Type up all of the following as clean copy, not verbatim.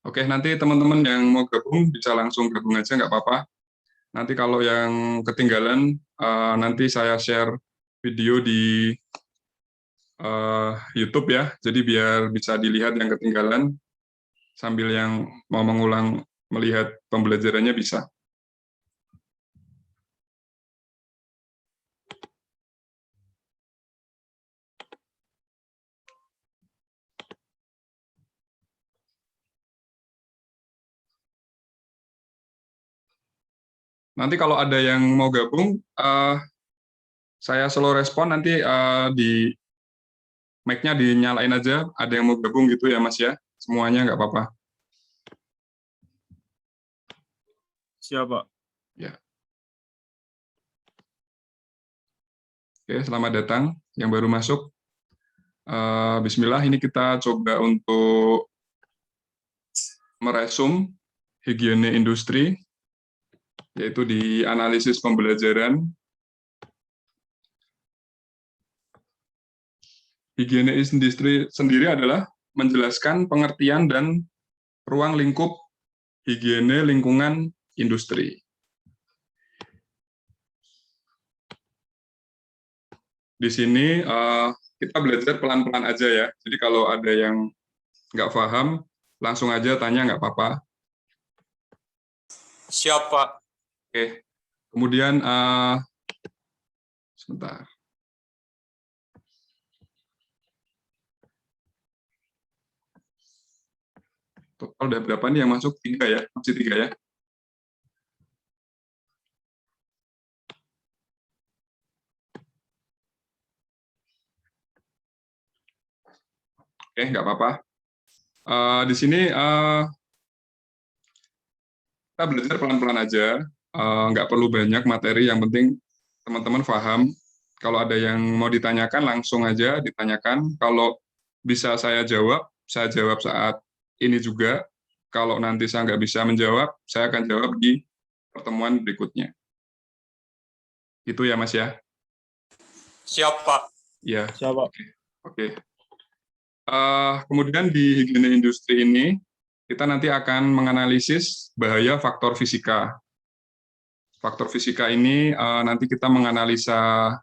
Oke, nanti teman-teman yang mau gabung bisa langsung gabung aja, nggak apa-apa. Nanti kalau yang ketinggalan, nanti saya share video di YouTube ya, jadi biar bisa dilihat yang ketinggalan, sambil yang mau mengulang melihat pembelajarannya bisa. Nanti kalau ada yang mau gabung, saya slow respon, nanti di mic-nya dinyalain aja, ada yang mau gabung gitu ya Mas ya, semuanya nggak apa-apa. Siap, Pak. Ya. Oke, selamat datang yang baru masuk. Bismillah, ini kita coba untuk meresum higiene industri, yaitu di analisis pembelajaran. Higiene industri sendiri adalah menjelaskan pengertian dan ruang lingkup higiene lingkungan industri. Di sini kita belajar pelan-pelan aja ya, jadi kalau ada yang nggak paham, langsung aja tanya, nggak apa-apa. Siap, Pak. Oke, kemudian sebentar. Total udah berapa nih yang masuk? 3 ya, masih 3 ya. Oke, nggak apa-apa. Di sini kita belajar pelan-pelan aja, nggak perlu banyak materi, yang penting teman-teman paham. Kalau ada yang mau ditanyakan, langsung aja ditanyakan. Kalau bisa saya jawab saat ini juga. Kalau nanti saya nggak bisa menjawab, saya akan jawab di pertemuan berikutnya. Itu ya, Mas ya? Siap, Pak. Ya. Siap, Pak. Oke. Kemudian di higiene industri ini, kita nanti akan menganalisis bahaya faktor fisika. Faktor fisika ini nanti kita menganalisa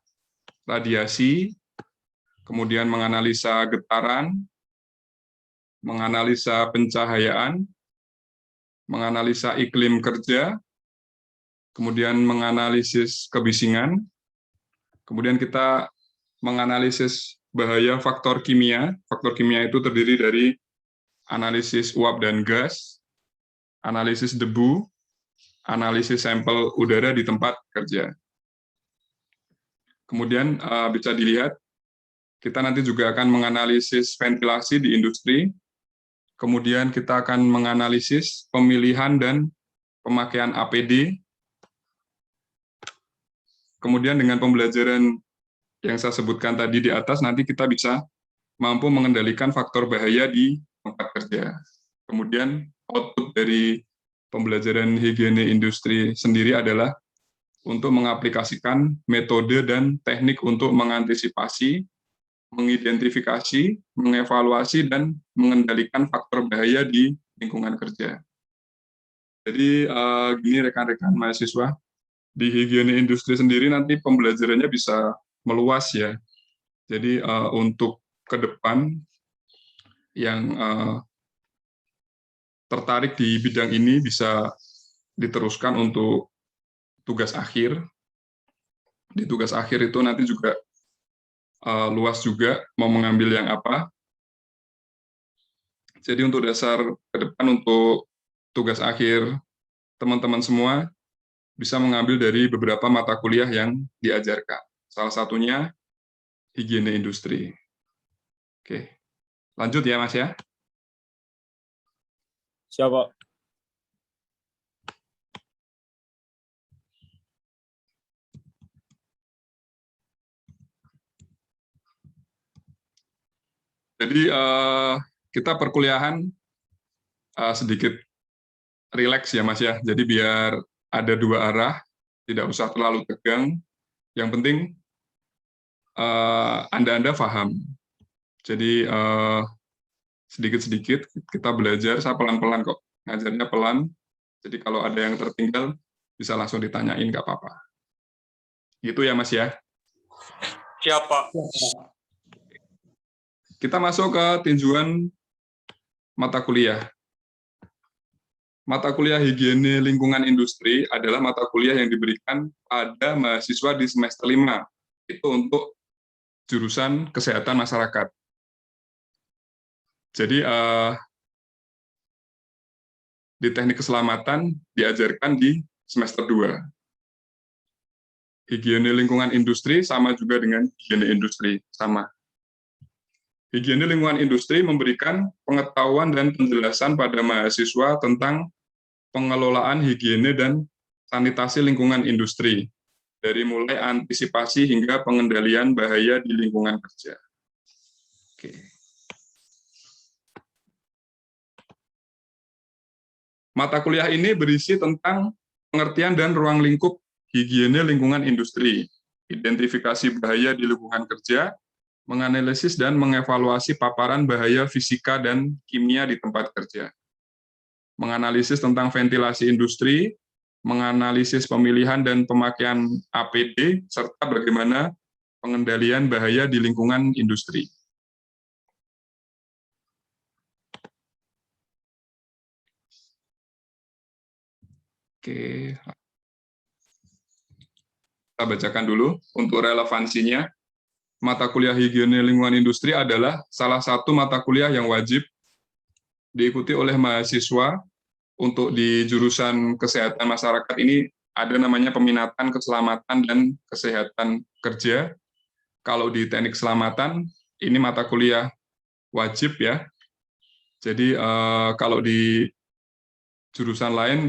radiasi, kemudian menganalisa getaran, menganalisa pencahayaan, menganalisa iklim kerja, kemudian menganalisis kebisingan, kemudian kita menganalisis bahaya faktor kimia. Faktor kimia itu terdiri dari analisis uap dan gas, analisis debu, analisis sampel udara di tempat kerja. Kemudian bisa dilihat, kita nanti juga akan menganalisis ventilasi di industri, kemudian kita akan menganalisis pemilihan dan pemakaian APD, kemudian dengan pembelajaran yang saya sebutkan tadi di atas, nanti kita bisa mampu mengendalikan faktor bahaya di tempat kerja. Kemudian output dari pembelajaran higiene industri sendiri adalah untuk mengaplikasikan metode dan teknik untuk mengantisipasi, mengidentifikasi, mengevaluasi, dan mengendalikan faktor bahaya di lingkungan kerja. Jadi gini rekan-rekan mahasiswa, di higiene industri sendiri nanti pembelajarannya bisa meluas ya. Jadi untuk ke depan yang tertarik di bidang ini bisa diteruskan untuk tugas akhir. Di tugas akhir itu nanti juga luas juga, mau mengambil yang apa. Jadi untuk dasar ke depan untuk tugas akhir teman-teman semua bisa mengambil dari beberapa mata kuliah yang diajarkan. Salah satunya higiene industri. Oke, lanjut ya Mas ya. Siap, Pak. Jadi kita perkuliahan sedikit rileks ya Mas ya. Jadi biar ada 2 arah, tidak usah terlalu tegang. Yang penting Anda-Anda paham. Jadi sedikit-sedikit kita belajar, saya pelan-pelan kok, ngajarnya pelan, jadi kalau ada yang tertinggal bisa langsung ditanyain, nggak apa-apa. Gitu ya Mas ya. Siap, Pak. Kita masuk ke tinjauan mata kuliah. Mata kuliah higiene lingkungan industri adalah mata kuliah yang diberikan pada mahasiswa di semester 5. Itu untuk jurusan kesehatan masyarakat. Jadi di teknik keselamatan diajarkan di semester 2. Higiene lingkungan industri sama juga dengan higiene industri, sama. Higiene lingkungan industri memberikan pengetahuan dan penjelasan pada mahasiswa tentang pengelolaan higiene dan sanitasi lingkungan industri, dari mulai antisipasi hingga pengendalian bahaya di lingkungan kerja. Oke. Mata kuliah ini berisi tentang pengertian dan ruang lingkup higiene lingkungan industri, identifikasi bahaya di lingkungan kerja, menganalisis dan mengevaluasi paparan bahaya fisika dan kimia di tempat kerja, menganalisis tentang ventilasi industri, menganalisis pemilihan dan pemakaian APD, serta bagaimana pengendalian bahaya di lingkungan industri. Oke, kita bacakan dulu untuk relevansinya. Mata kuliah higiene lingkungan industri adalah salah satu mata kuliah yang wajib diikuti oleh mahasiswa. Untuk di jurusan kesehatan masyarakat ini ada namanya peminatan keselamatan dan kesehatan kerja. Kalau di teknik keselamatan ini mata kuliah wajib ya. Jadi kalau di jurusan lain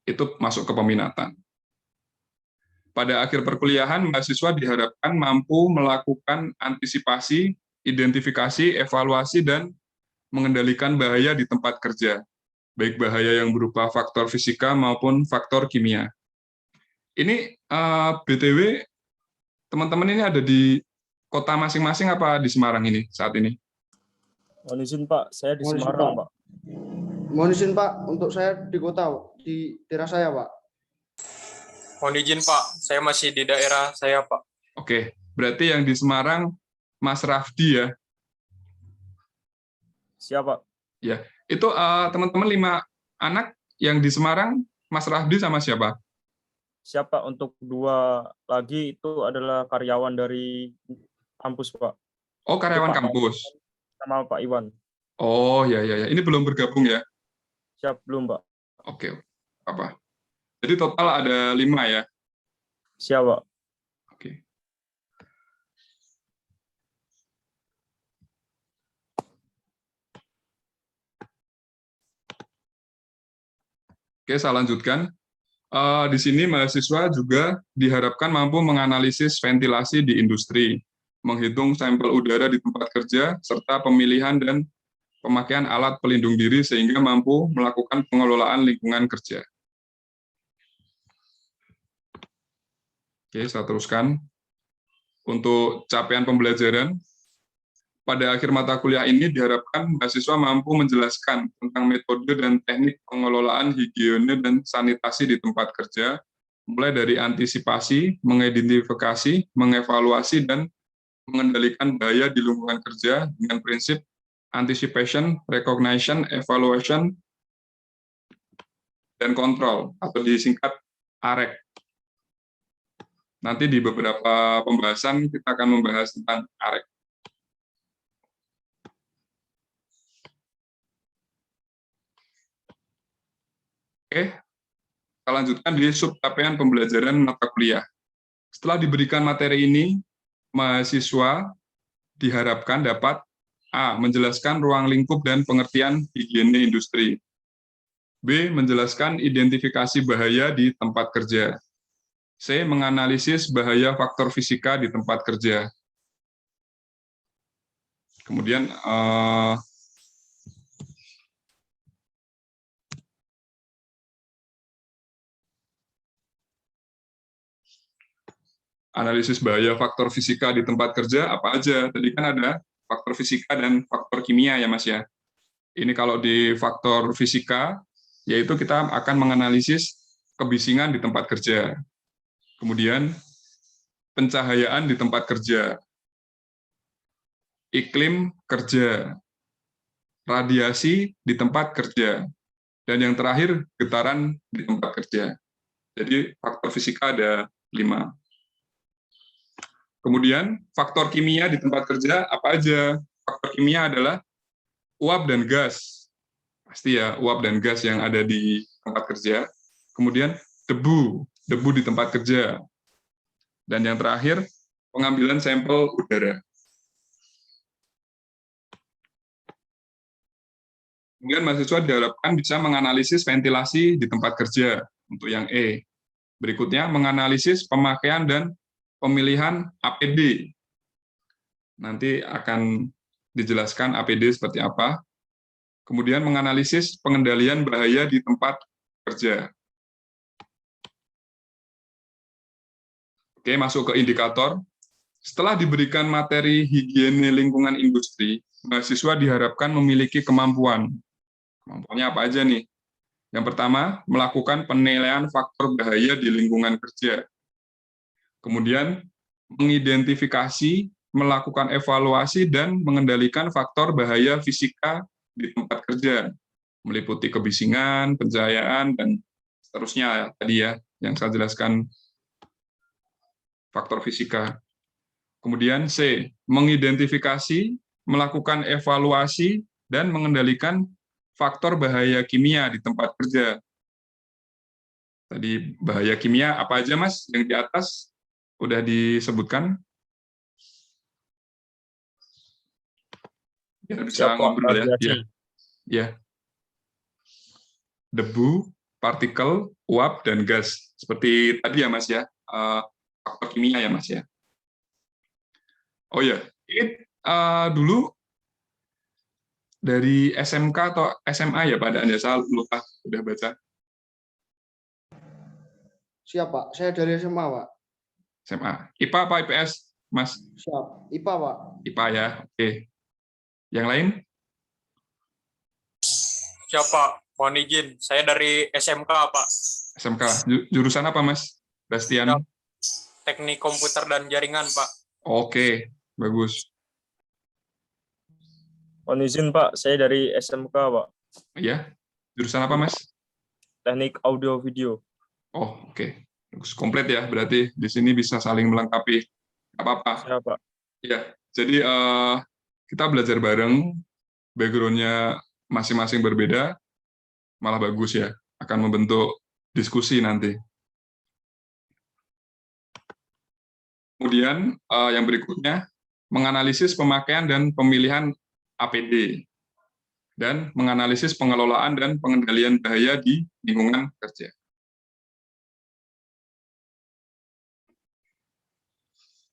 itu masuk ke peminatan. Pada akhir perkuliahan, mahasiswa diharapkan mampu melakukan antisipasi, identifikasi, evaluasi, dan mengendalikan bahaya di tempat kerja, baik bahaya yang berupa faktor fisika maupun faktor kimia. Ini BTW, teman-teman ini ada di kota masing-masing apa di Semarang ini saat ini? Mohon izin, Pak. Saya di Semarang, Pak. Mohon izin, Pak, untuk saya di kota, di daerah saya, Pak. Mohon izin, Pak. Saya masih di daerah saya, Pak. Oke, berarti yang di Semarang Mas Rafdi ya? Siap, Pak. Ya, itu teman-teman 5 anak yang di Semarang, Mas Rafdi sama siapa? Siap, Pak. Untuk 2 lagi itu adalah karyawan dari kampus, Pak. Oh, karyawan Pak kampus. Sama Pak Iwan. Oh, ya. Ini belum bergabung ya? Siap, belum, Pak. Oke, apa? Jadi total ada 5 ya? Siap, Pak. Oke. Oke, saya lanjutkan. Di sini mahasiswa juga diharapkan mampu menganalisis ventilasi di industri, menghitung sampel udara di tempat kerja, serta pemilihan dan pemakaian alat pelindung diri sehingga mampu melakukan pengelolaan lingkungan kerja. Oke, saya teruskan. Untuk capaian pembelajaran, pada akhir mata kuliah ini diharapkan mahasiswa mampu menjelaskan tentang metode dan teknik pengelolaan higiene dan sanitasi di tempat kerja, mulai dari antisipasi, mengidentifikasi, mengevaluasi, dan mengendalikan bahaya di lingkungan kerja dengan prinsip anticipation, recognition, evaluation, dan control, atau disingkat AREC. Nanti di beberapa pembahasan kita akan membahas tentang AREC. Oke, kita lanjutkan di subcapaian pembelajaran mata kuliah. Setelah diberikan materi ini, mahasiswa diharapkan dapat A. Menjelaskan ruang lingkup dan pengertian higiene industri. B. Menjelaskan identifikasi bahaya di tempat kerja. C. Menganalisis bahaya faktor fisika di tempat kerja. Kemudian analisis bahaya faktor fisika di tempat kerja apa aja? Tadi kan ada faktor fisika dan faktor kimia ya Mas ya. Ini kalau di faktor fisika, yaitu kita akan menganalisis kebisingan di tempat kerja. Kemudian pencahayaan di tempat kerja, iklim kerja, radiasi di tempat kerja, dan yang terakhir getaran di tempat kerja. Jadi faktor fisika ada 5. Kemudian faktor kimia di tempat kerja apa aja? Faktor kimia adalah uap dan gas. Pasti ya, uap dan gas yang ada di tempat kerja. Kemudian debu di tempat kerja. Dan yang terakhir, pengambilan sampel udara. Kemudian mahasiswa diharapkan bisa menganalisis ventilasi di tempat kerja untuk yang E. Berikutnya, menganalisis pemakaian dan pemilihan APD. Nanti akan dijelaskan APD seperti apa. Kemudian menganalisis pengendalian bahaya di tempat kerja. Oke, masuk ke indikator. Setelah diberikan materi higiene lingkungan industri, mahasiswa diharapkan memiliki kemampuan. Kemampuannya apa aja nih? Yang pertama, melakukan penilaian faktor bahaya di lingkungan kerja. Kemudian, mengidentifikasi, melakukan evaluasi, dan mengendalikan faktor bahaya fisika di tempat kerja, meliputi kebisingan, pencahayaan, dan seterusnya tadi ya, yang saya jelaskan faktor fisika. Kemudian C, mengidentifikasi, melakukan evaluasi, dan mengendalikan faktor bahaya kimia di tempat kerja. Tadi bahaya kimia apa aja, Mas? Yang di atas udah disebutkan? Biar bisa Siap, Pak. ngobrol ya. Radiasi. Ya. Debu, partikel, uap, dan gas. Seperti tadi ya, Mas ya. Faktor kimia ya, Mas ya. Oh ya, ini dulu dari SMK atau SMA ya Pak? Anda saya lupa udah baca. Siap, Pak. Saya dari SMA, Pak. SMA. IPA apa IPS, Mas? Siap. IPA, Pak. IPA ya. Oke. Yang lain? Siapa? Mohon izin, saya dari SMK, Pak. SMK. Jurusan apa, Mas? Bastian? Siap. Teknik komputer dan jaringan, Pak. Oke, bagus. Mohon izin, Pak. Saya dari SMK, Pak. Ya. Jurusan apa, Mas? Teknik audio video. Oh, oke. Bagus. Komplit ya, berarti di sini bisa saling melengkapi. Nggak apa-apa. Siap, Pak. Ya, jadi kita belajar bareng, background-nya masing-masing berbeda, malah bagus ya, akan membentuk diskusi nanti. Kemudian yang berikutnya, menganalisis pemakaian dan pemilihan APD, dan menganalisis pengelolaan dan pengendalian bahaya di lingkungan kerja.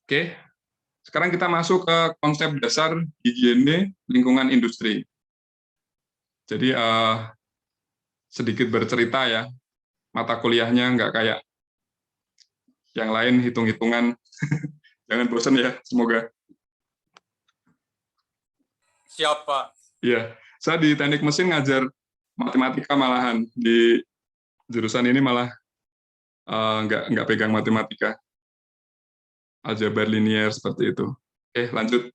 Oke, sekarang kita masuk ke konsep dasar higiene lingkungan industri. Jadi sedikit bercerita ya, mata kuliahnya nggak kayak yang lain hitung-hitungan. Jangan bosan ya, semoga. Siap, Pak. Iya, saya di teknik mesin ngajar matematika malahan. Di jurusan ini malah nggak pegang matematika. Aljabar linier seperti itu. Oke, lanjut.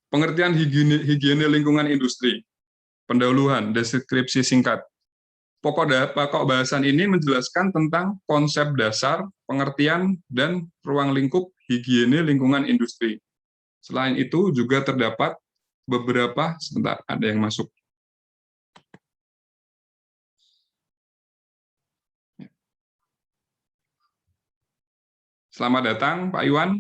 Pengertian higiene lingkungan industri. Pendahuluan, deskripsi singkat. Pokok bahasan ini menjelaskan tentang konsep dasar, pengertian, dan ruang lingkup higiene lingkungan industri. Selain itu juga terdapat beberapa, sebentar, ada yang masuk. Selamat datang, Pak Iwan.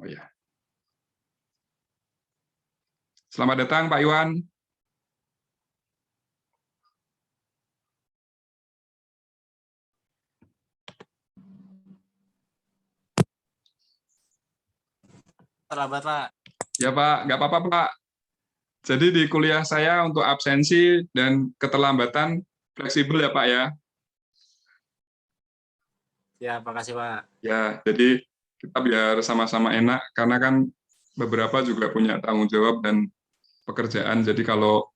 Oh ya. Selamat datang, Pak Iwan. Selamat, Pak. Ya Pak, nggak apa-apa Pak. Jadi di kuliah saya untuk absensi dan keterlambatan fleksibel ya Pak ya. Ya, makasih Pak. Ya, jadi kita biar sama-sama enak, karena kan beberapa juga punya tanggung jawab dan pekerjaan. Jadi kalau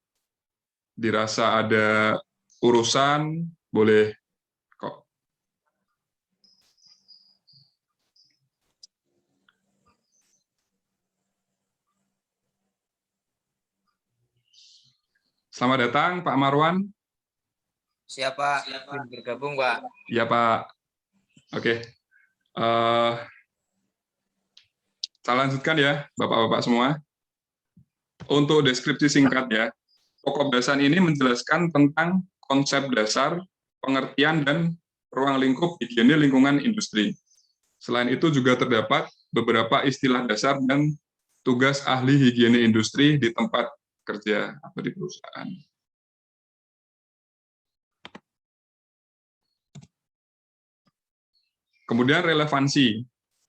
dirasa ada urusan, boleh kok. Selamat datang Pak Marwan. Siapa bergabung Pak? Ya Pak. Oke. Saya lanjutkan ya Bapak-Bapak semua. Untuk deskripsi singkat ya, pokok bahasan ini menjelaskan tentang konsep dasar, pengertian, dan ruang lingkup higiene lingkungan industri. Selain itu juga terdapat beberapa istilah dasar dan tugas ahli higiene industri di tempat kerja atau di perusahaan. Kemudian relevansi.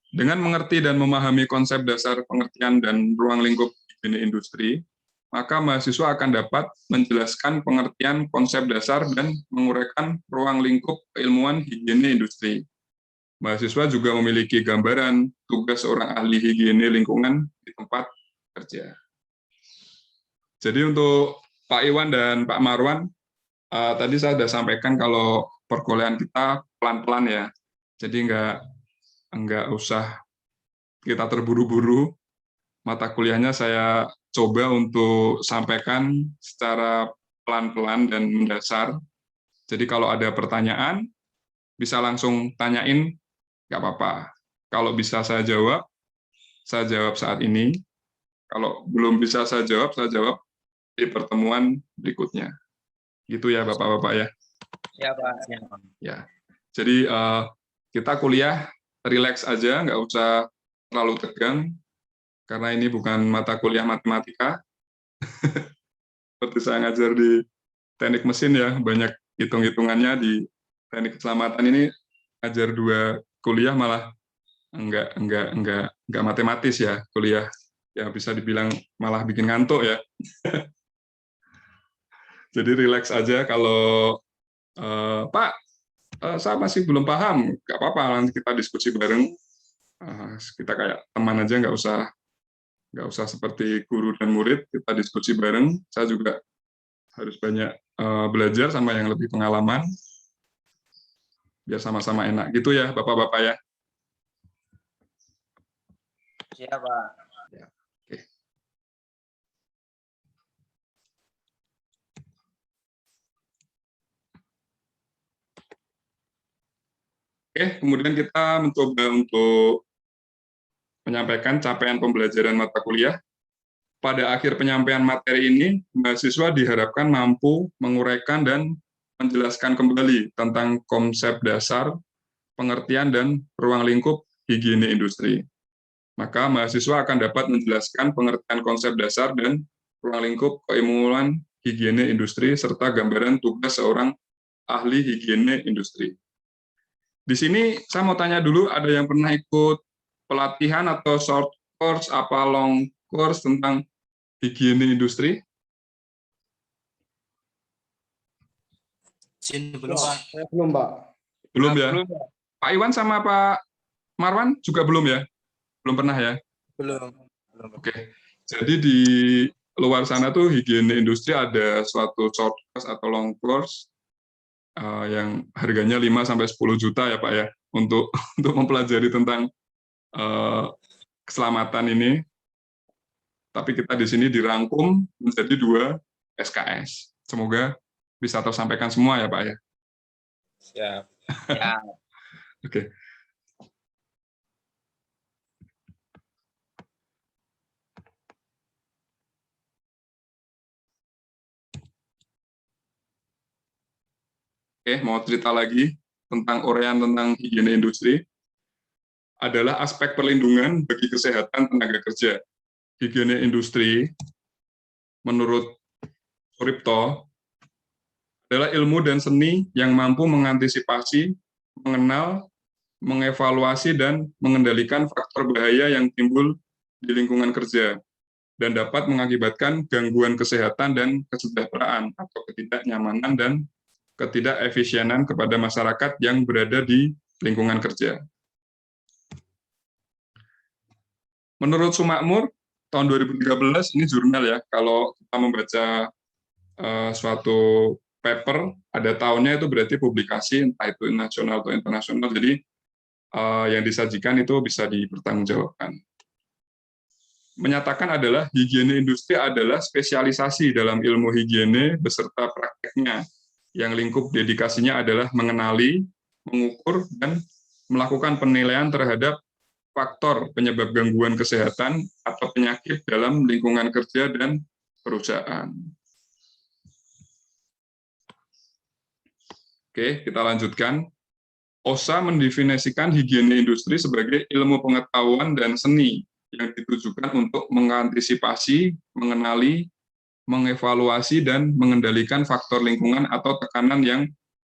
Dengan mengerti dan memahami konsep dasar pengertian dan ruang lingkup higiene industri, maka mahasiswa akan dapat menjelaskan pengertian konsep dasar dan menguraikan ruang lingkup keilmuan higiene industri. Mahasiswa juga memiliki gambaran tugas seorang ahli higiene lingkungan di tempat kerja. Jadi untuk Pak Iwan dan Pak Marwan, tadi saya sudah sampaikan kalau perkuliahan kita pelan-pelan ya. Jadi enggak usah kita terburu-buru. Mata kuliahnya saya coba untuk sampaikan secara pelan-pelan dan mendasar. Jadi kalau ada pertanyaan, bisa langsung tanyain, nggak apa-apa. Kalau bisa saya jawab saat ini. Kalau belum bisa saya jawab di pertemuan berikutnya. Gitu ya Bapak-Bapak ya. Ya Pak. Ya. Jadi kita kuliah rileks aja, nggak usah terlalu tegang, karena ini bukan mata kuliah matematika. Seperti saya ngajar di teknik mesin ya, banyak hitung-hitungannya. Di teknik keselamatan ini ngajar 2 kuliah malah enggak matematis ya kuliah. Ya bisa dibilang malah bikin ngantuk ya. Jadi rileks aja. Kalau Pak, saya masih belum paham, nggak apa-apa, nanti kita diskusi bareng. Kita kayak teman aja, nggak usah seperti guru dan murid, kita diskusi bareng. Saya juga harus banyak belajar sama yang lebih pengalaman, biar sama-sama enak. Gitu ya, Bapak-Bapak ya. Siap Pak. Ya. Oke. Oke, kemudian kita mencoba untuk menyampaikan capaian pembelajaran mata kuliah. Pada akhir penyampaian materi ini, mahasiswa diharapkan mampu menguraikan dan menjelaskan kembali tentang konsep dasar, pengertian, dan ruang lingkup higiene industri. Maka mahasiswa akan dapat menjelaskan pengertian konsep dasar dan ruang lingkup keilmuan higiene industri, serta gambaran tugas seorang ahli higiene industri. Di sini saya mau tanya dulu, ada yang pernah ikut pelatihan atau short course apa long course tentang higiene industri? Belum Pak. Saya belum, Pak. Belum ya? Pak Iwan sama Pak Marwan juga belum ya? Belum pernah ya? Belum. Oke. Jadi di luar sana tuh higiene industri ada suatu short course atau long course yang harganya 5-10 juta ya Pak ya, untuk mempelajari tentang keselamatan ini. Tapi kita di sini dirangkum menjadi 2 SKS. Semoga bisa tersampaikan semua ya Pak ya. Siap. Ya. Oke. Oke, mau cerita lagi tentang uraian tentang higiene industri. Adalah aspek perlindungan bagi kesehatan tenaga kerja. Higiene industri, menurut Suripto, adalah ilmu dan seni yang mampu mengantisipasi, mengenal, mengevaluasi, dan mengendalikan faktor bahaya yang timbul di lingkungan kerja, dan dapat mengakibatkan gangguan kesehatan dan kesejahteraan atau ketidaknyamanan dan ketidakefisienan kepada masyarakat yang berada di lingkungan kerja. Menurut Sumakmur, tahun 2013, ini jurnal ya, kalau kita membaca suatu paper, ada tahunnya itu berarti publikasi, entah itu nasional atau internasional, jadi yang disajikan itu bisa dipertanggungjawabkan. Menyatakan adalah higiene industri adalah spesialisasi dalam ilmu higiene beserta prakteknya, yang lingkup dedikasinya adalah mengenali, mengukur, dan melakukan penilaian terhadap faktor penyebab gangguan kesehatan atau penyakit dalam lingkungan kerja dan perusahaan. Oke, kita lanjutkan. OSHA mendefinisikan higiene industri sebagai ilmu pengetahuan dan seni yang ditujukan untuk mengantisipasi, mengenali, mengevaluasi, dan mengendalikan faktor lingkungan atau tekanan yang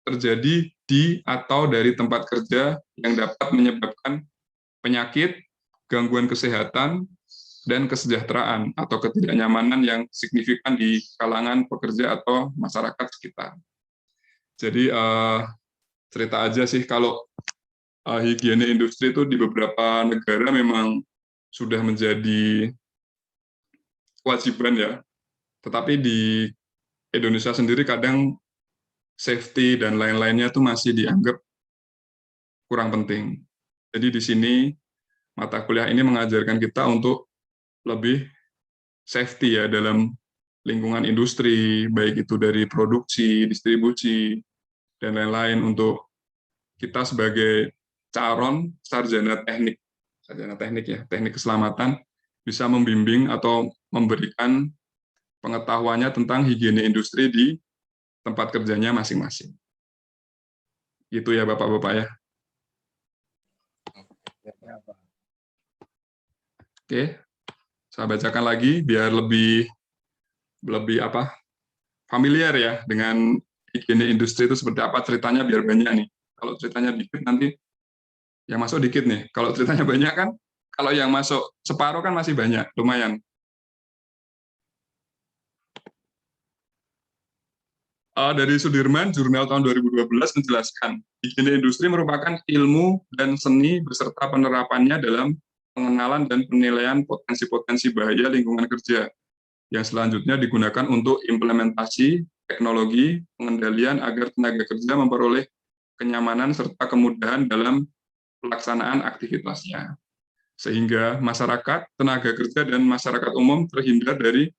terjadi di atau dari tempat kerja yang dapat menyebabkan penyakit, gangguan kesehatan, dan kesejahteraan atau ketidaknyamanan yang signifikan di kalangan pekerja atau masyarakat sekitar. Jadi cerita aja sih, kalau higiene industri itu di beberapa negara memang sudah menjadi kewajiban ya, tetapi di Indonesia sendiri kadang safety dan lain-lainnya itu masih dianggap kurang penting. Jadi di sini mata kuliah ini mengajarkan kita untuk lebih safety ya dalam lingkungan industri, baik itu dari produksi, distribusi, dan lain-lain, untuk kita sebagai calon sarjana teknik ya, teknik keselamatan, bisa membimbing atau memberikan pengetahuannya tentang higiene industri di tempat kerjanya masing-masing. Gitu ya Bapak-Bapak ya. Oke, saya bacakan lagi biar lebih familiar ya dengan higiene industri itu seperti apa ceritanya, biar banyak nih. Kalau ceritanya dikit nanti yang masuk dikit nih. Kalau ceritanya banyak kan, kalau yang masuk separuh kan masih banyak, lumayan. Dari Sudirman, jurnal tahun 2012 menjelaskan, higiene industri merupakan ilmu dan seni beserta penerapannya dalam pengenalan dan penilaian potensi-potensi bahaya lingkungan kerja, yang selanjutnya digunakan untuk implementasi teknologi pengendalian agar tenaga kerja memperoleh kenyamanan serta kemudahan dalam pelaksanaan aktivitasnya, sehingga masyarakat, tenaga kerja, dan masyarakat umum terhindar dari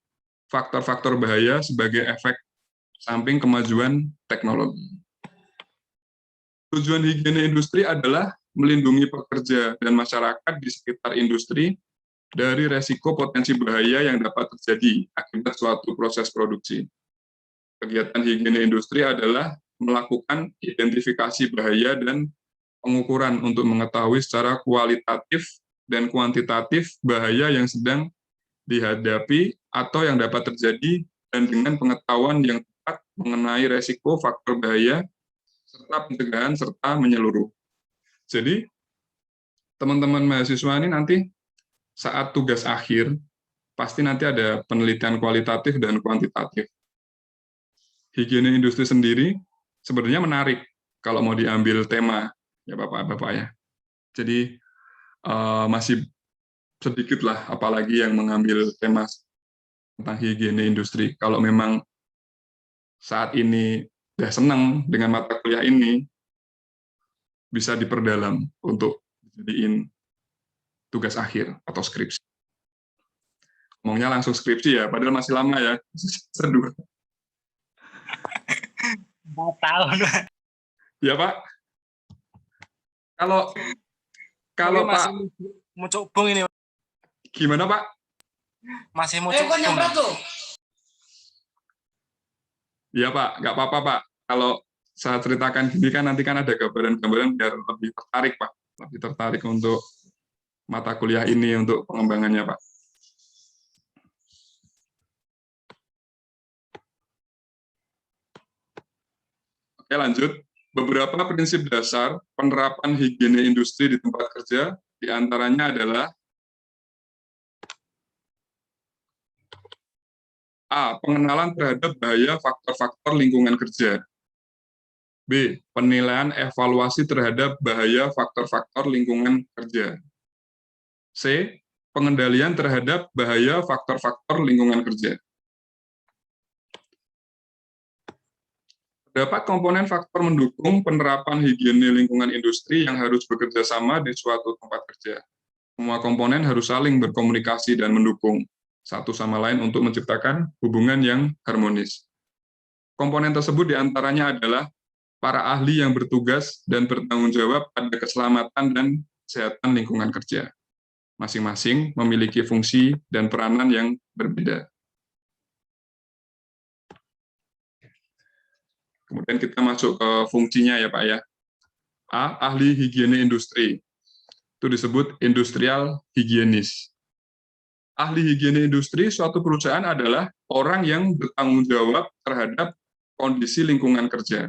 faktor-faktor bahaya sebagai efek samping kemajuan teknologi. Tujuan higiene industri adalah melindungi pekerja dan masyarakat di sekitar industri dari resiko potensi bahaya yang dapat terjadi akibat suatu proses produksi. Kegiatan higiene industri adalah melakukan identifikasi bahaya dan pengukuran untuk mengetahui secara kualitatif dan kuantitatif bahaya yang sedang dihadapi atau yang dapat terjadi, dan dengan pengetahuan yang tepat mengenai resiko faktor bahaya serta pencegahan serta menyeluruh. Jadi teman-teman mahasiswa ini nanti saat tugas akhir pasti nanti ada penelitian kualitatif dan kuantitatif. Higiene industri sendiri sebenarnya menarik kalau mau diambil tema ya Bapak-Bapak ya. Jadi masih sedikit lah apalagi yang mengambil tema tentang higiene industri. Kalau memang saat ini sudah senang dengan mata kuliah ini, bisa diperdalam untuk dijadiin tugas akhir atau skripsi. Ngomongnya langsung skripsi ya, padahal masih lama ya, semester 2. 4 tahun. Ya Pak. Kalau Tapi Pak, mau cobong ini. gimana Pak? Masih mau cobong. Iya Pak, nggak apa-apa Pak. Kalau saya ceritakan gini kan nanti kan ada gambaran-gambaran biar lebih tertarik Pak. Lebih tertarik untuk mata kuliah ini, untuk pengembangannya Pak. Oke lanjut. Beberapa prinsip dasar penerapan higiene industri di tempat kerja, diantaranya adalah A. Pengenalan terhadap bahaya faktor-faktor lingkungan kerja. B. Penilaian evaluasi terhadap bahaya faktor-faktor lingkungan kerja. C. Pengendalian terhadap bahaya faktor-faktor lingkungan kerja. Terdapat komponen faktor mendukung penerapan higiene lingkungan industri yang harus bekerja sama di suatu tempat kerja. Semua komponen harus saling berkomunikasi dan mendukung satu sama lain untuk menciptakan hubungan yang harmonis. Komponen tersebut diantaranya adalah para ahli yang bertugas dan bertanggung jawab pada keselamatan dan kesehatan lingkungan kerja. Masing-masing memiliki fungsi dan peranan yang berbeda. Kemudian kita masuk ke fungsinya ya Pak ya. A. Ahli higiene industri. Itu disebut industrial higienis. Ahli higiene industri suatu perusahaan adalah orang yang bertanggung jawab terhadap kondisi lingkungan kerja.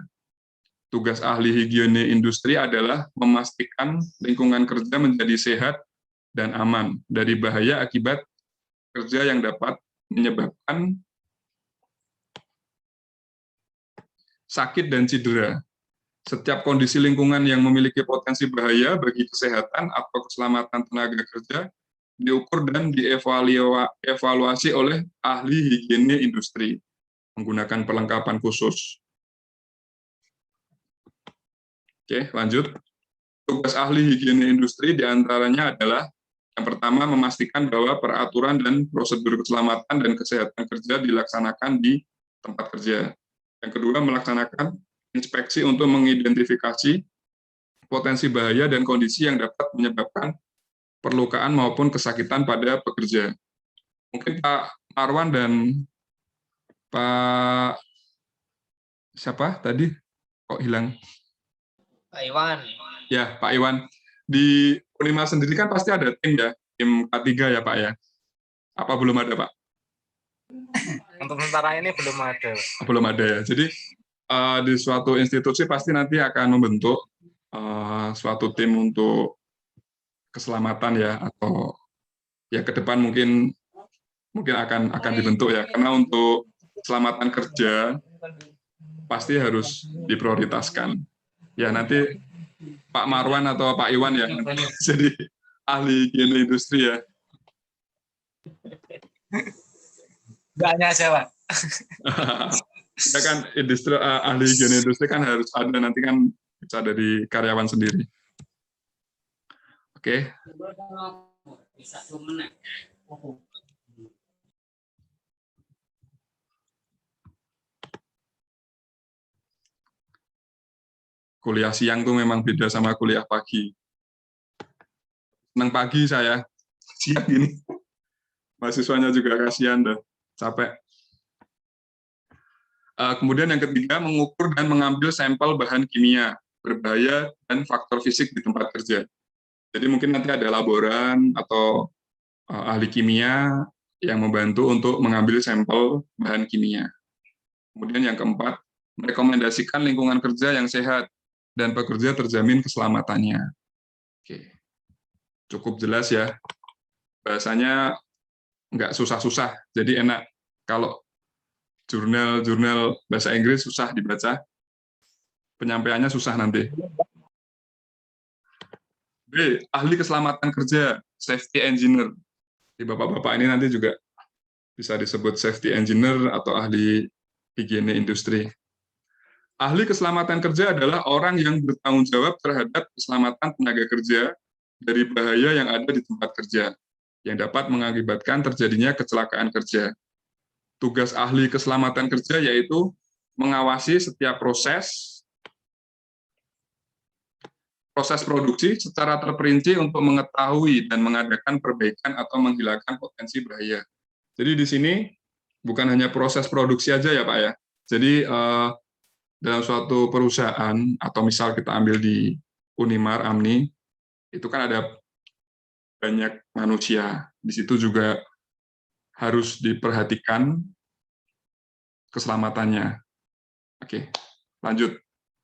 Tugas ahli higiene industri adalah memastikan lingkungan kerja menjadi sehat dan aman dari bahaya akibat kerja yang dapat menyebabkan sakit dan cedera. Setiap kondisi lingkungan yang memiliki potensi bahaya bagi kesehatan atau keselamatan tenaga kerja diukur dan dievaluasi oleh ahli higiene industri menggunakan perlengkapan khusus. Oke, lanjut. Tugas ahli higiene industri diantaranya adalah yang pertama, memastikan bahwa peraturan dan prosedur keselamatan dan kesehatan kerja dilaksanakan di tempat kerja. Yang kedua, melaksanakan inspeksi untuk mengidentifikasi potensi bahaya dan kondisi yang dapat menyebabkan perlukaan maupun kesakitan pada pekerja. Mungkin Pak Marwan dan Pak siapa tadi? Kok hilang? Pak Iwan. Ya, Pak Iwan. Di Unima sendiri kan pasti ada tim ya, tim K3 ya Pak ya. Apa belum ada Pak? Untuk sementara ini belum ada. Belum ada ya. Jadi di suatu institusi pasti nanti akan membentuk suatu tim untuk keselamatan ya, atau ya ke depan mungkin akan dibentuk ya, karena untuk keselamatan kerja pasti harus diprioritaskan. Ya nanti Pak Marwan atau Pak Iwan ya jadi ahli higiene industri ya. Enggaknya aja, Pak. Ya kan industri, ahli higiene industri kan harus ada, nanti kan bisa ada di karyawan sendiri. Oke. Kuliah siang tuh memang beda sama kuliah pagi. Senang pagi saya, siang gini. Mahasiswanya juga kasihan dah, capek. Kemudian yang ketiga, mengukur dan mengambil sampel bahan kimia berbahaya dan faktor fisik di tempat kerja. Jadi mungkin nanti ada laboran atau ahli kimia yang membantu untuk mengambil sampel bahan kimia. Kemudian yang keempat, merekomendasikan lingkungan kerja yang sehat dan pekerja terjamin keselamatannya. Oke, cukup jelas ya. Bahasanya nggak susah-susah, jadi enak. Kalau jurnal bahasa Inggris susah dibaca, penyampaiannya susah nanti. B. Ahli keselamatan kerja, safety engineer. Di bapak-bapak ini nanti juga bisa disebut safety engineer atau ahli higiene industri. Ahli keselamatan kerja adalah orang yang bertanggung jawab terhadap keselamatan tenaga kerja dari bahaya yang ada di tempat kerja, yang dapat mengakibatkan terjadinya kecelakaan kerja. Tugas ahli keselamatan kerja yaitu mengawasi setiap proses produksi secara terperinci untuk mengetahui dan mengadakan perbaikan atau menghilangkan potensi bahaya. Jadi di sini bukan hanya proses produksi aja ya Pak ya. Jadi dalam suatu perusahaan, atau misal kita ambil di Unimar, Amni, itu kan ada banyak manusia. Di situ juga harus diperhatikan keselamatannya. Oke, lanjut.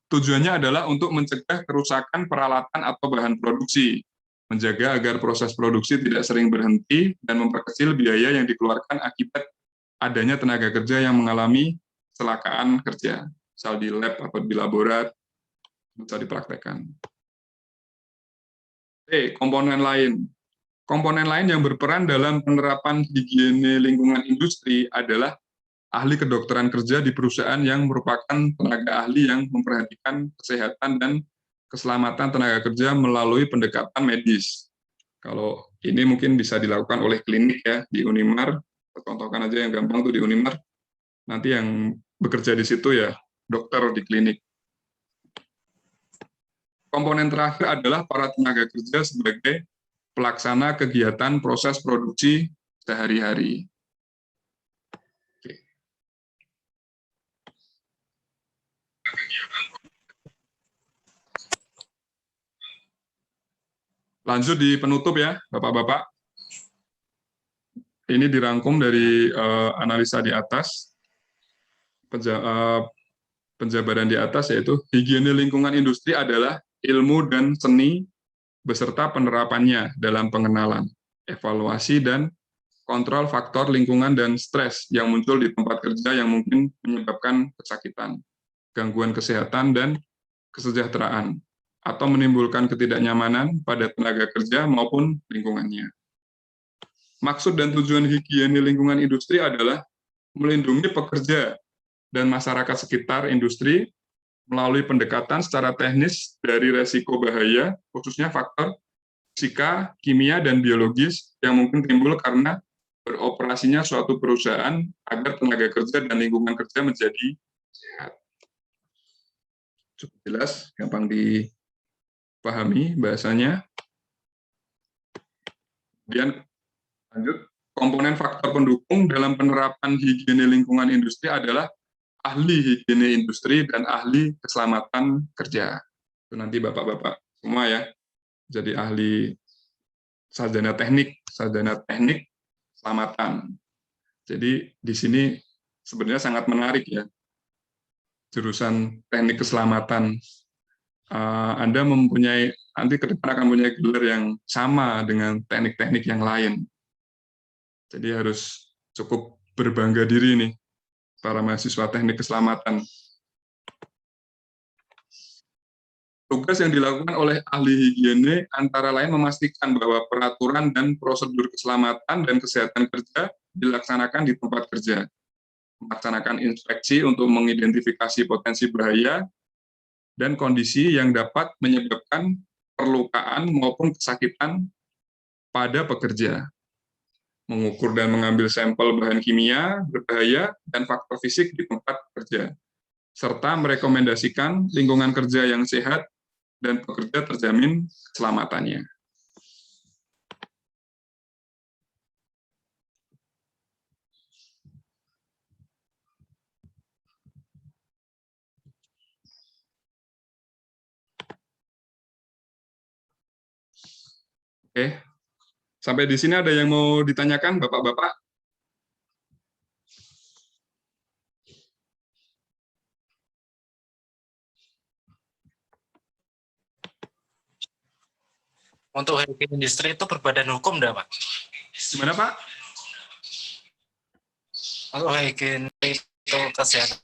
Tujuannya adalah untuk mencegah kerusakan peralatan atau bahan produksi, menjaga agar proses produksi tidak sering berhenti, dan memperkecil biaya yang dikeluarkan akibat adanya tenaga kerja yang mengalami kecelakaan kerja, misal di lab atau di laborat, bisa dipraktekkan. Komponen lain. Komponen lain yang berperan dalam penerapan higiene lingkungan industri adalah ahli kedokteran kerja di perusahaan yang merupakan tenaga ahli yang memperhatikan kesehatan dan keselamatan tenaga kerja melalui pendekatan medis. Kalau ini mungkin bisa dilakukan oleh klinik ya di Unimar, contohkan aja yang gampang tuh di Unimar. Nanti yang bekerja di situ ya dokter di klinik. Komponen terakhir adalah para tenaga kerja sebagai pelaksana kegiatan proses produksi sehari-hari. Lanjut di penutup ya, Bapak-Bapak. Ini dirangkum dari analisa di atas, penjabaran di atas, yaitu higiene lingkungan industri adalah ilmu dan seni beserta penerapannya dalam pengenalan, evaluasi, dan kontrol faktor lingkungan dan stres yang muncul di tempat kerja yang mungkin menyebabkan kesakitan, gangguan kesehatan, dan kesejahteraan, atau menimbulkan ketidaknyamanan pada tenaga kerja maupun lingkungannya. Maksud dan tujuan higiene lingkungan industri adalah melindungi pekerja dan masyarakat sekitar industri melalui pendekatan secara teknis dari resiko bahaya, khususnya faktor fisika, kimia, dan biologis yang mungkin timbul karena beroperasinya suatu perusahaan agar tenaga kerja dan lingkungan kerja menjadi sehat. Cukup jelas, gampang dipahami bahasanya. Kemudian lanjut, komponen faktor pendukung dalam penerapan higiene lingkungan industri adalah ahli higiene industri dan ahli keselamatan kerja. Itu nanti Bapak-Bapak semua ya, jadi ahli sarjana teknik keselamatan. Jadi di sini sebenarnya sangat menarik ya, jurusan teknik keselamatan. Anda mempunyai, nanti ke depan akan mempunyai gelar yang sama dengan teknik-teknik yang lain. Jadi harus cukup berbangga diri nih, para mahasiswa teknik keselamatan. Tugas yang dilakukan oleh ahli higiene antara lain memastikan bahwa peraturan dan prosedur keselamatan dan kesehatan kerja dilaksanakan di tempat kerja, melaksanakan inspeksi untuk mengidentifikasi potensi bahaya dan kondisi yang dapat menyebabkan perlukaan maupun kesakitan pada pekerja, mengukur dan mengambil sampel bahan kimia berbahaya dan faktor fisik di tempat kerja, serta merekomendasikan lingkungan kerja yang sehat dan pekerja terjamin keselamatannya. Oke, sampai di sini ada yang mau ditanyakan, Bapak-Bapak? Untuk higiene industri itu berbadan hukum enggak, Pak? Gimana, Pak? Untuk higiene itu kesehatan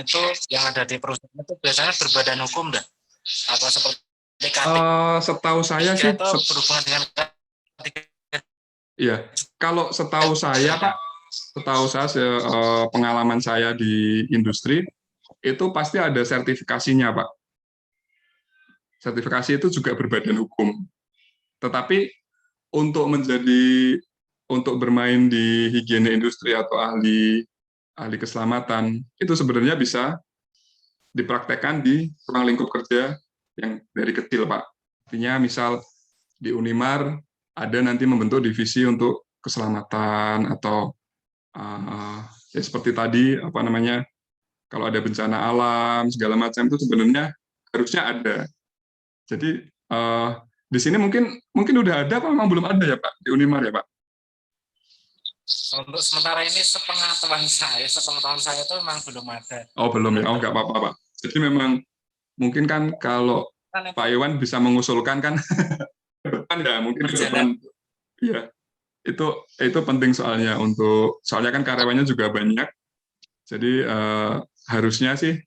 itu yang ada di perusahaan itu biasanya berbadan hukum enggak? Atau seperti Setahu saya sih, berhubungan dengan iya. Kalau setahu saya, Pak, pengalaman saya di industri, itu pasti ada sertifikasinya, Pak. Sertifikasi itu juga berbadan hukum. Tetapi untuk bermain di higiene industri atau ahli keselamatan, itu sebenarnya bisa dipraktekkan di ruang lingkup kerja yang dari kecil, Pak. Artinya misal di Unimar ada nanti membentuk divisi untuk keselamatan atau ya seperti tadi kalau ada bencana alam segala macam itu sebenarnya harusnya ada. Jadi di sini mungkin udah ada, apa memang belum ada ya Pak di Unimar ya Pak? Untuk sementara ini sepengetahuan saya itu memang belum ada. Oh belum ya, nggak apa-apa Pak. Jadi memang mungkin kan kalau Pak Iwan bisa mengusulkan kan ke depan ya, mungkin ke depan ya itu penting soalnya kan karyawannya juga banyak. Jadi harusnya sih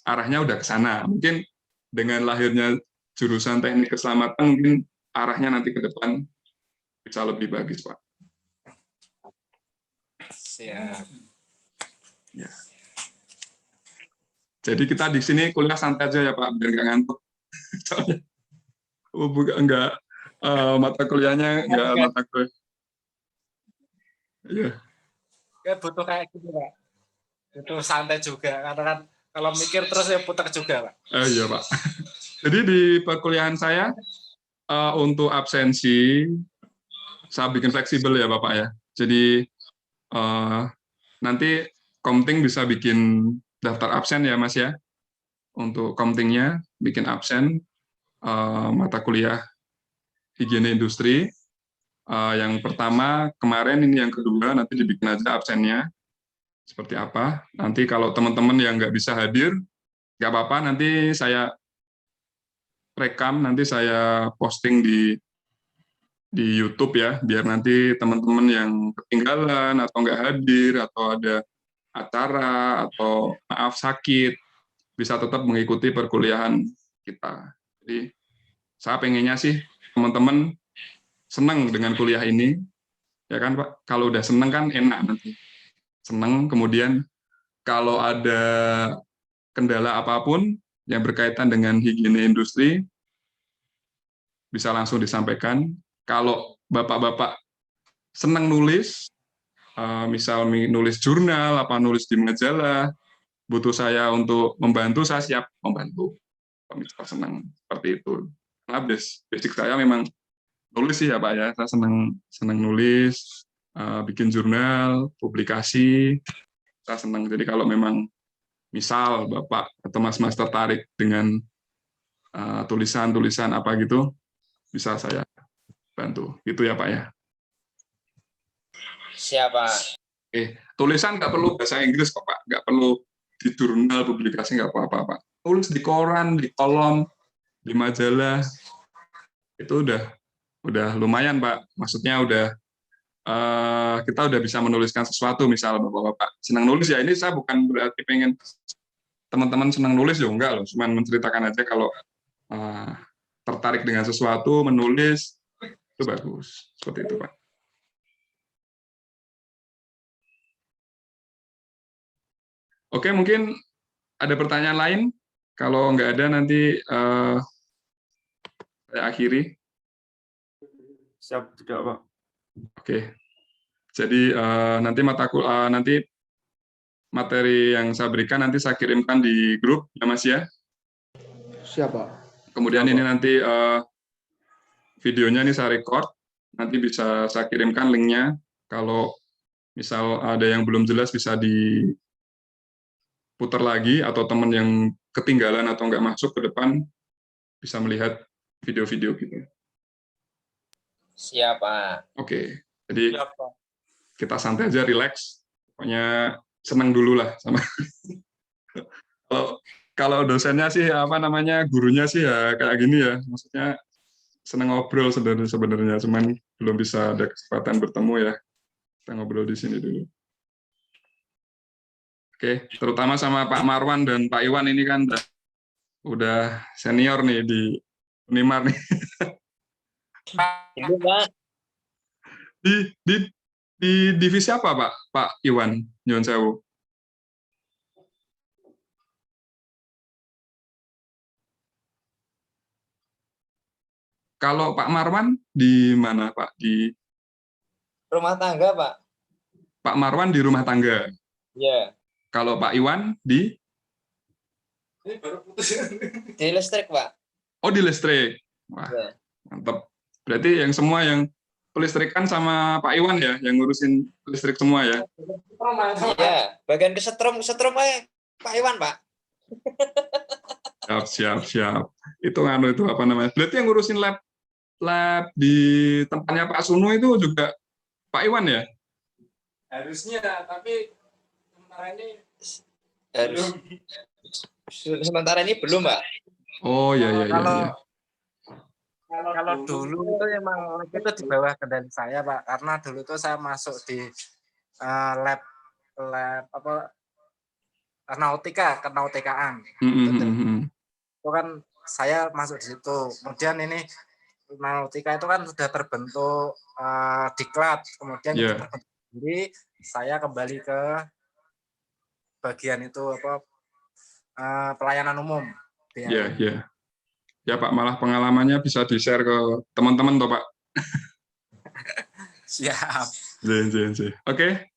arahnya udah ke sana. Mungkin dengan lahirnya jurusan teknik keselamatan mungkin arahnya nanti ke depan bisa lebih bagus, Pak. Siap. Ya. Jadi kita di sini kuliah santai aja ya Pak, biar nggak ngantuk. Soalnya enggak mata kuliahnya enggak mata kuliah. Iya. Ya butuh kayak gitu Pak. Butuh santai juga karena kan kalau mikir terus ya putar juga Pak. Iya Pak. Jadi di perkuliahan saya untuk absensi saya bikin fleksibel ya Bapak ya. Jadi nanti Komting bisa bikin daftar absen ya Mas ya. Untuk Komtingnya bikin absen mata kuliah higiene industri. Yang pertama kemarin, ini yang kedua, nanti dibikin aja absennya seperti apa. Nanti kalau teman-teman yang nggak bisa hadir, nggak apa-apa, nanti saya rekam, nanti saya posting di YouTube ya, biar nanti teman-teman yang ketinggalan atau nggak hadir atau ada acara atau maaf sakit bisa tetap mengikuti perkuliahan kita. Jadi saya pengennya sih teman-teman senang dengan kuliah ini, ya kan Pak? Kalau udah senang kan enak nanti. Senang, kemudian kalau ada kendala apapun yang berkaitan dengan higiene industri, bisa langsung disampaikan. Kalau Bapak-Bapak senang nulis, misal nulis jurnal, apa nulis di majalah, butuh saya untuk membantu, saya siap membantu. Misal senang seperti itu. Karena basic saya memang nulis sih ya Pak ya, saya senang nulis, bikin jurnal, publikasi, saya senang. Jadi kalau memang misal Bapak atau Mas-Mas tertarik dengan tulisan-tulisan apa gitu, bisa saya bantu. Gitu ya Pak ya. Siapa? Tulisan nggak perlu bahasa Inggris kok Pak, nggak perlu di jurnal, publikasi nggak apa-apa Pak. Tulis di koran, di kolom, di majalah, itu udah lumayan Pak. Maksudnya kita udah bisa menuliskan sesuatu, misal Bapak-Bapak senang nulis ya, ini saya bukan berarti pengen teman-teman senang nulis ya, enggak loh, cuman menceritakan aja kalau tertarik dengan sesuatu, menulis, itu bagus. Seperti itu Pak. Oke, mungkin ada pertanyaan lain? Kalau nggak ada nanti saya akhiri. Siap, tidak Pak. Oke, jadi nanti materi yang saya berikan nanti saya kirimkan di grup ya Mas ya. Siap Pak. Kemudian ini nanti videonya ini saya record, nanti bisa saya kirimkan linknya. Kalau misal ada yang belum jelas bisa diputar lagi, atau teman yang ketinggalan atau nggak masuk ke depan bisa melihat video-video gitu. Siapa? Oke, jadi kita santai aja, relax. Pokoknya senang dulu lah sama. Kalau dosennya sih gurunya sih ya kayak gini ya, maksudnya senang ngobrol sebenarnya, cuman belum bisa ada kesempatan bertemu ya. Kita ngobrol di sini dulu. Oke, terutama sama Pak Marwan dan Pak Iwan ini kan udah senior nih di Unimar nih. Ibu Pak. Di divisi apa Pak Iwan? Nyuwun sewu. Kalau Pak Marwan di mana Pak? Di Rumah tangga Pak. Pak Marwan di rumah tangga. Iya. Kalau Pak Iwan di Listrik Pak. Oh, di listrik. Wah, Ya. mantap. Berarti yang semua yang pelistrikan sama Pak Iwan ya, yang ngurusin listrik semua ya? Iya. Bagian kesetrum Pak Iwan Pak. Siap. Itu apa namanya? Berarti yang ngurusin lab di tempatnya Pak Suno itu juga Pak Iwan ya? Harusnya, tapi sementara ini Sementara ini belum Pak. Oh iya. Kalau dulu itu emang itu di bawah kendali saya, Pak, karena dulu itu saya masuk di lab apa kenautikaan. Itu kan saya masuk di situ. Kemudian ini nautika itu kan sudah terbentuk diklat, kemudian itu terbentuk sendiri, saya kembali ke bagian itu pelayanan umum. Iya, iya. Ya Pak, malah pengalamannya bisa di-share ke teman-teman toh Pak. Siap. Oke.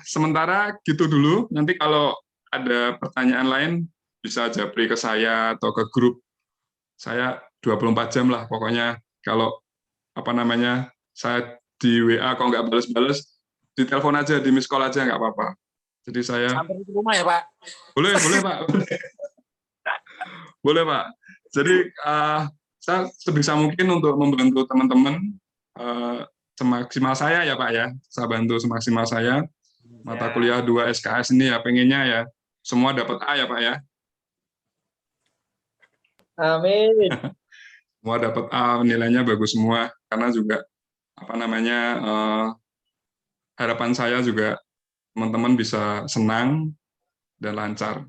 Sementara gitu dulu. Nanti kalau ada pertanyaan lain bisa japri ke saya atau ke grup. Saya 24 jam lah pokoknya. Kalau saya di WA kok nggak bales-bales, ditelepon aja, di miss call aja nggak apa-apa. Jadi saya Sampai di rumah ya, Pak? boleh Pak. Boleh Pak. Jadi saya sebisa mungkin untuk membantu teman-teman semaksimal saya ya Pak ya. Saya bantu semaksimal saya. Mata kuliah 2 SKS ini ya pengennya ya semua dapat A ya Pak ya. Amin. Semua dapat A, nilainya bagus semua. Karena juga harapan saya juga teman-teman bisa senang dan lancar.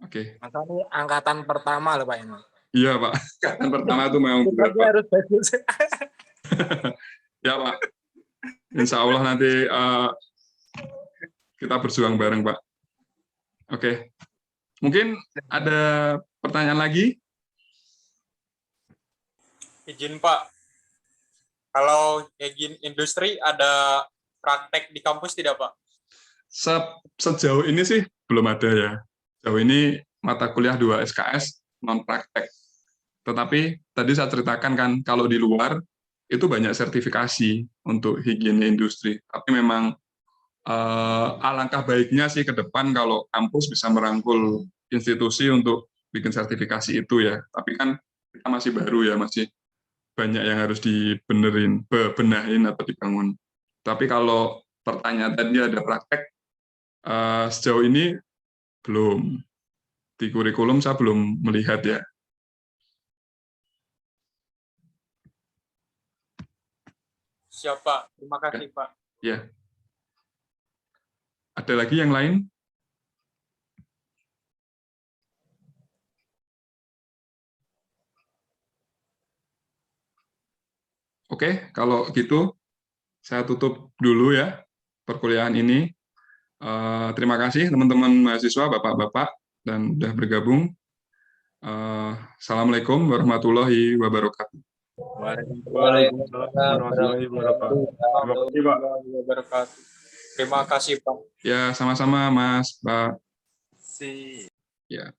Oke. Masa ini angkatan pertama loh Pak ini. Iya Pak, angkatan pertama itu memang berat Pak. Harus bagus. Ya Pak, insya Allah nanti kita berjuang bareng Pak. Oke, mungkin ada pertanyaan lagi? Izin Pak, kalau izin industri ada praktek di kampus tidak Pak? Sejauh ini sih belum ada ya. Sejauh ini mata kuliah 2 SKS non praktek. Tetapi tadi saya ceritakan kan kalau di luar itu banyak sertifikasi untuk higiene industri. Tapi memang alangkah baiknya sih ke depan kalau kampus bisa merangkul institusi untuk bikin sertifikasi itu ya. Tapi kan kita masih baru ya, masih banyak yang harus benahin atau dibangun. Tapi kalau pertanyaan tadi ada praktek, sejauh ini belum. Di kurikulum saya belum melihat ya. Siap Pak, terima kasih Pak. Ya. Ada lagi yang lain? Oke, kalau gitu saya tutup dulu ya perkuliahan ini. Terima kasih teman-teman mahasiswa, bapak-bapak, dan sudah bergabung. Assalamualaikum warahmatullahi wabarakatuh. Waalaikumsalam warahmatullahi wabarakatuh. Terima kasih Pak. Ya, sama-sama Mas, Pak. Si. Ya.